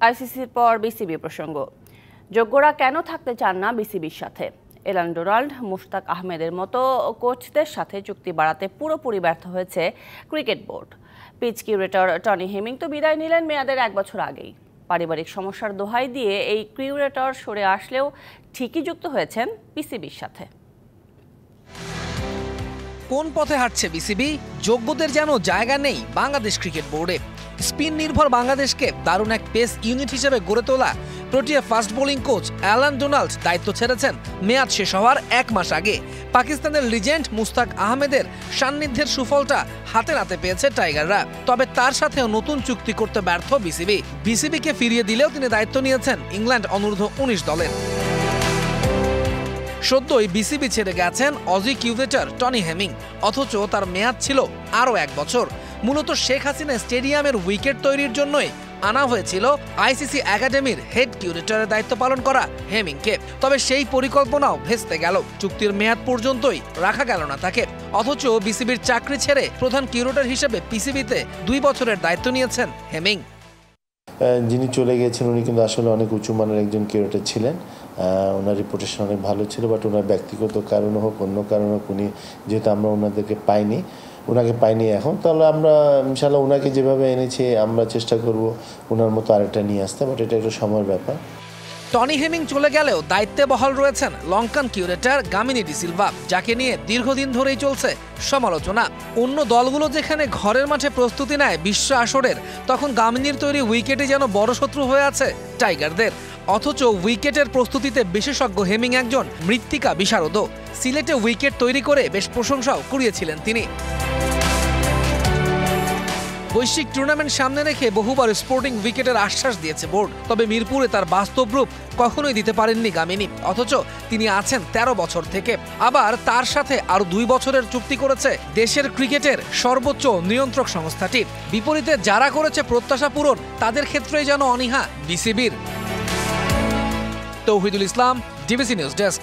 আইসিসির পর বিসিবি প্রসঙ্গ। যোগ্যরা কেন থাকতে চান না বিসিবির সাথে? এলান ডোনাল্ড, মুশতাক আহমেদের মতো কোচদের সাথে চুক্তি বাড়াতে পুরোপুরি ব্যর্থ হয়েছে cricket board. Pitch curator Tony Hemming তো বিদায় নিলেন মেয়াদের 1 বছর আগেই। পারিবারিক সমস্যার দোহাই দিয়ে এই কিউরেটর সরে আসলেও ঠিকই যুক্ত হয়েছেন বিসিবির সাথে। কোন পথে হাঁটছে বিসিবি? যোগ্যদের যেন জায়গা নেই বাংলাদেশ ক্রিকেট বোর্ডে। স্পিন নির্ভর বাংলাদেশকে দারুণ এক পেস ইউনিট হিসেবে গড়ে তোলা Protea fast bowling coach Alan Donald দায়িত্ব ছেড়েছেন মেয়াদ শেষ হওয়ার 1 মাস আগে। পাকিস্তানের লিজেন্ড মুশতাক আহমেদের সান্নিধ্যের সুফলটা হাতে নাতে পেয়েছে টাইগাররা। তবে তার সাথেও নতুন চুক্তি করতে ব্যর্থ বিসিবি। বিসিবিকে ফিরিয়ে দিলেও তিনি দায়িত্ব নিয়েছেন ইংল্যান্ড অনূর্ধ্ব 19 দলের। সদ্যই বিসিবি ছেড়ে গেছেন অজি কিউরেটর টনি হেমিং, অথচ তার মেয়াদ ছিল আরও 1 বছর। মূলত শেখ হাসিনা স্টেডিয়ামের উইকেট তৈরির জন্যই আনা হয়েছিল আইসিসি একাডেমির হেড কিউরেটরের দায়িত্ব পালন করা হেমিংকে। তবে সেই পরিকল্পনাও ভেস্তে গেল, চুক্তির মেয়াদ পর্যন্তই রাখা গেল না তাকে। অথচ বিসিবির চাকরি ছেড়ে প্রধান কিউরেটর হিসেবে পিসিবিতে 2 বছরের দায়িত্ব নিয়েছেন হেমিং। যিনি চলে গিয়েছেন উনি কিন্তু আসলে অনেক উঁচু মানের একজন কিউরেটর ছিলেন। ওনার রিপুটেশন অনেক ভালো ছিল, বাট ওনার ব্যক্তিগত কারণ হোক অন্য কারণ হোক, উনি যেহেতু আমরা ওনাকে পাইনি এখন, তাহলে আমরা ইনশাল্লাহ ওনাকে যেভাবে এনেছি আমরা চেষ্টা করব ওনার মতো আরেকটা নিয়ে আসতে, বাট এটা একটা সময়ের ব্যাপার। টনি হেমিং চলে গেলেও দায়িত্বে বহাল রয়েছেন Lankan curator Gamini D Silva, যাকে নিয়ে দীর্ঘদিন ধরেই চলছে সমালোচনা। অন্য দলগুলো যেখানে ঘরের মাঠে প্রস্তুতি নেয় বিশ্ব আসরের, তখন গামিনীর তৈরি উইকেটে যেন বড় শত্রু হয়ে আছে টাইগারদের। অথচ উইকেটের প্রস্তুতিতে বিশেষজ্ঞ হেমিং একজন মৃত্তিকা বিশারদ। সিলেটে উইকেট তৈরি করে বেশ প্রশংসাও কুড়িয়েছিলেন তিনি। বৈশ্বিক টুর্নামেন্ট সামনে রেখে বহুবার স্পোর্টিং উইকেটের আশ্বাস দিয়েছে বোর্ড, তবে মিরপুরে তার বাস্তব রূপ কখনোই দিতে পারেননি গামিনী। অথচ তিনি আছেন 13 বছর থেকে। আবার তার সাথে আরো 2 বছরের চুক্তি করেছে দেশের ক্রিকেটের সর্বোচ্চ নিয়ন্ত্রক সংস্থাটি। বিপরীতে যারা করেছে প্রত্যাশা পূরণ, তাদের ক্ষেত্রেই যেন অনীহা বিসিবির। তৌহিদুল ইসলাম, ডিবিসি নিউজ ডেস্ক।